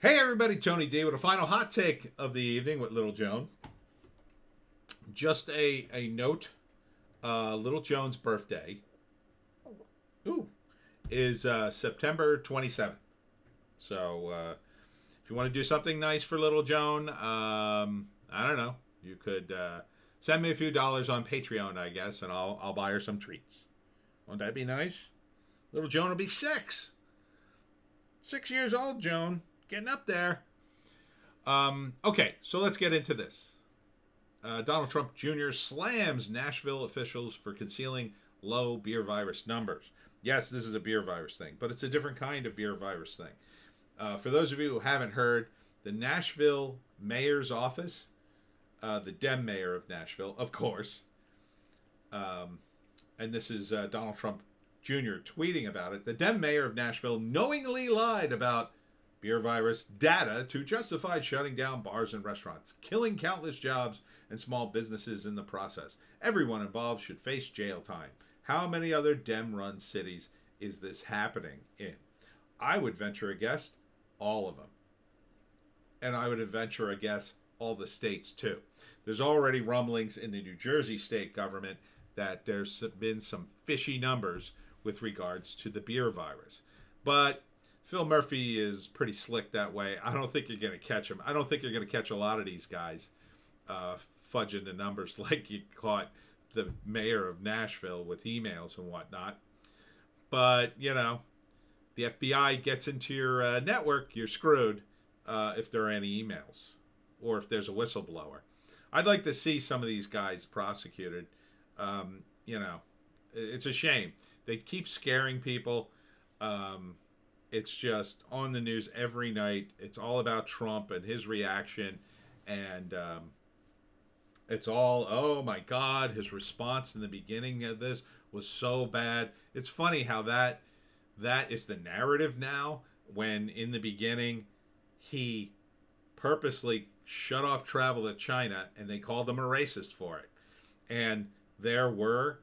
Hey everybody, Tony D with a final hot take of the evening with Little Joan. Just a note, Little Joan's birthday, ooh, is September 27th. So if you want to do something nice for Little Joan, I don't know, you could send me a few dollars on Patreon, I guess, and I'll buy her some treats. Won't that be nice? Little Joan will be 6. 6 years old, Joan. Getting up there. Okay, so let's get into this. Donald Trump Jr. slams Nashville officials for concealing low beer virus numbers. Yes, this is a beer virus thing, but it's a different kind of beer virus thing. For those of you who haven't heard, the Nashville mayor's office, the Dem mayor of Nashville, of course, and this is Donald Trump Jr. tweeting about it. The Dem mayor of Nashville knowingly lied about beer virus data to justify shutting down bars and restaurants, killing countless jobs and small businesses in the process. Everyone involved should face jail time. How many other Dem-run cities is this happening in? I would venture a guess, all of them. And I would venture a guess, all the states too. There's already rumblings in the New Jersey state government that there's been some fishy numbers with regards to the beer virus. But Phil Murphy is pretty slick that way. I don't think you're going to catch him. I don't think you're going to catch a lot of these guys fudging the numbers like you caught the mayor of Nashville with emails and whatnot. But, you know, the FBI gets into your network, you're screwed if there are any emails or if there's a whistleblower. I'd like to see some of these guys prosecuted. You know, it's a shame. They keep scaring people. It's just on the news every night. It's all about Trump and his reaction. And it's all, oh my God, his response in the beginning of this was so bad. It's funny how that is the narrative now, when in the beginning he purposely shut off travel to China and they called him a racist for it. And there were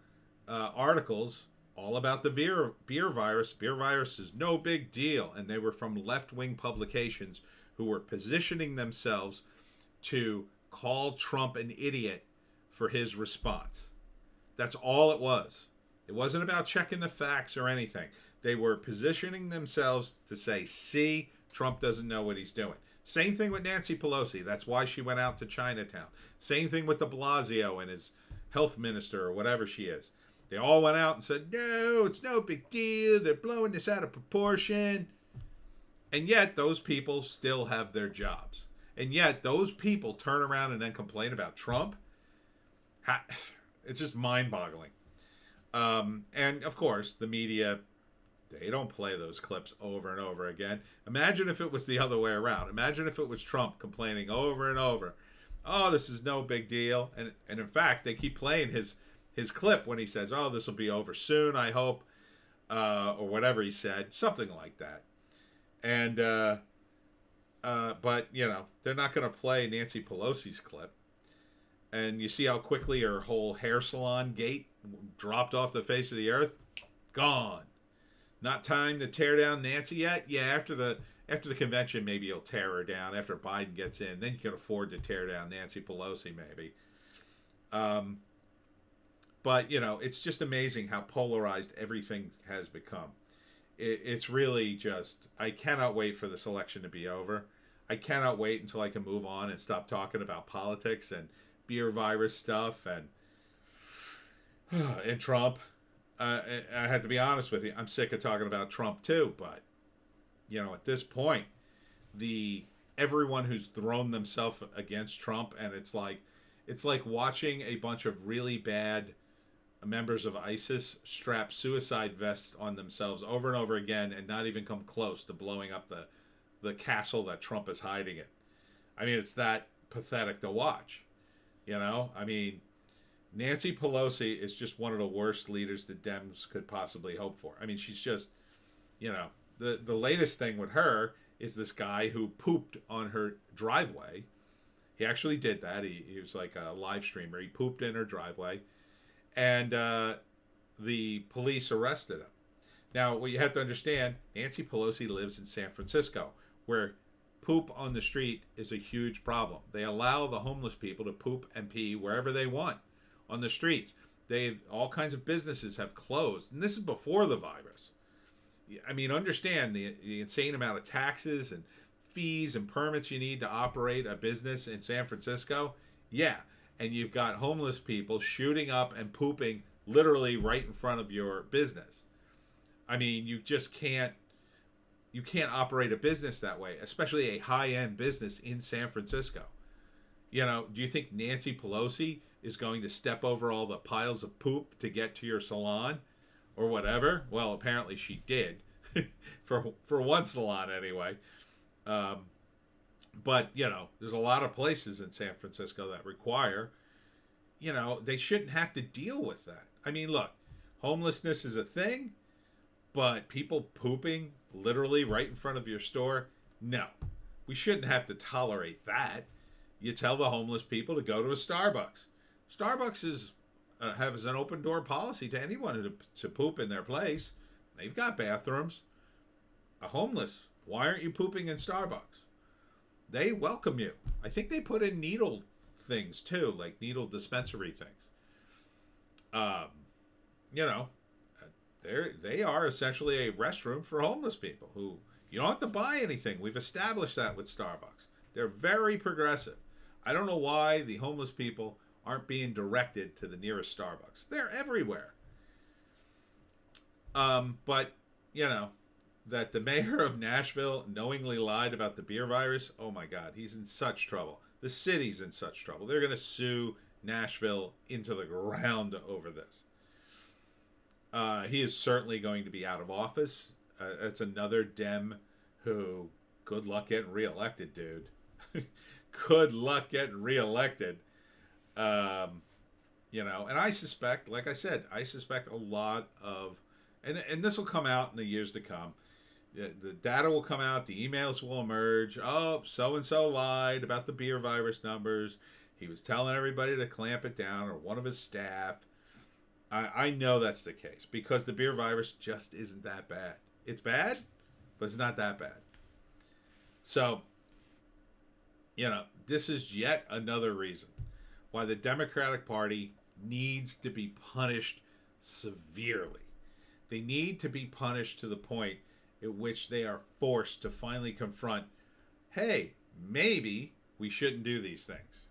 articles all about the beer virus. Beer virus is no big deal. And they were from left-wing publications who were positioning themselves to call Trump an idiot for his response. That's all it was. It wasn't about checking the facts or anything. They were positioning themselves to say, see, Trump doesn't know what he's doing. Same thing with Nancy Pelosi. That's why she went out to Chinatown. Same thing with de Blasio and his health minister or whatever she is. They all went out and said, no, it's no big deal. They're blowing this out of proportion. And yet those people still have their jobs. And yet those people turn around and then complain about Trump. It's just mind-boggling. And, of course, the media, they don't play those clips over and over again. Imagine if it was the other way around. Imagine if it was Trump complaining over and over. Oh, this is no big deal. And in fact, they keep playing his clip when he says, oh, this will be over soon, I hope, or whatever he said, something like that. And, but, you know, they're not going to play Nancy Pelosi's clip. And you see how quickly her whole hair salon gate dropped off the face of the earth? Gone. Not time to tear down Nancy yet? Yeah, after the convention, maybe you'll tear her down. After Biden gets in, then you can afford to tear down Nancy Pelosi, maybe. But, you know, it's just amazing how polarized everything has become. It's really just, I cannot wait for this election to be over. I cannot wait until I can move on and stop talking about politics and beer virus stuff and Trump. I have to be honest with you. I'm sick of talking about Trump too. But, you know, at this point, everyone who's thrown themselves against Trump, and it's like watching a bunch of really bad members of ISIS strap suicide vests on themselves over and over again and not even come close to blowing up the castle that Trump is hiding in. I mean, it's that pathetic to watch. You know, I mean, Nancy Pelosi is just one of the worst leaders the Dems could possibly hope for. I mean, she's just, you know, the latest thing with her is this guy who pooped on her driveway. He actually did that. He was like a live streamer. He pooped in her driveway. And the police arrested him. Now, what you have to understand, Nancy Pelosi lives in San Francisco, where poop on the street is a huge problem. They allow the homeless people to poop and pee wherever they want on the streets. They've all kinds of businesses have closed, and this is before the virus. I mean, understand the insane amount of taxes and fees and permits you need to operate a business in San Francisco. Yeah, and you've got homeless people shooting up and pooping literally right in front of your business. I mean, you can't operate a business that way, especially a high-end business in San Francisco. You know, do you think Nancy Pelosi is going to step over all the piles of poop to get to your salon or whatever? Well, apparently she did for one salon anyway. But, you know, there's a lot of places in San Francisco that require, you know, they shouldn't have to deal with that. I mean, look, homelessness is a thing, but people pooping literally right in front of your store, no. We shouldn't have to tolerate that. You tell the homeless people to go to a Starbucks. Starbucks has an open door policy to anyone to poop in their place. They've got bathrooms. A homeless, why aren't you pooping in Starbucks? They welcome you. I think they put in needle things too, like needle dispensary things. You know, they are essentially a restroom for homeless people who you don't have to buy anything. We've established that with Starbucks. They're very progressive. I don't know why the homeless people aren't being directed to the nearest Starbucks. They're everywhere. But, you know, that the mayor of Nashville knowingly lied about the beer virus, oh my God, he's in such trouble. The city's in such trouble. They're going to sue Nashville into the ground over this. He is certainly going to be out of office. It's another Dem who, good luck getting reelected, dude. Good luck getting reelected. You know, and I suspect, like I said, I suspect a lot of, and this will come out in the years to come. The data will come out, the emails will emerge. Oh, so-and-so lied about the beer virus numbers. He was telling everybody to clamp it down, or one of his staff. I know that's the case, because the beer virus just isn't that bad. It's bad, but it's not that bad. So, you know, this is yet another reason why the Democratic Party needs to be punished severely. They need to be punished to the point at which they are forced to finally confront, hey, maybe we shouldn't do these things.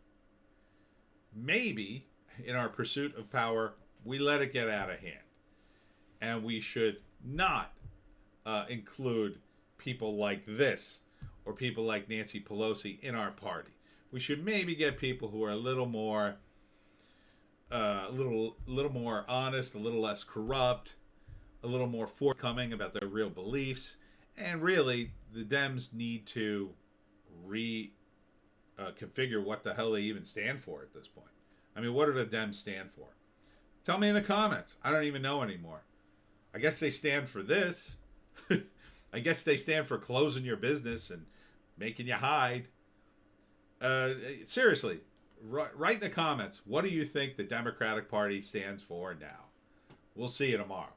Maybe in our pursuit of power, we let it get out of hand. And we should not include people like this or people like Nancy Pelosi in our party. We should maybe get people who are a little more more honest, a little less corrupt, a little more forthcoming about their real beliefs. And really, the Dems need to configure what the hell they even stand for at this point. I mean, what do the Dems stand for? Tell me in the comments. I don't even know anymore. I guess they stand for this. I guess they stand for closing your business and making you hide. Seriously, write in the comments, what do you think the Democratic Party stands for now? We'll see you tomorrow.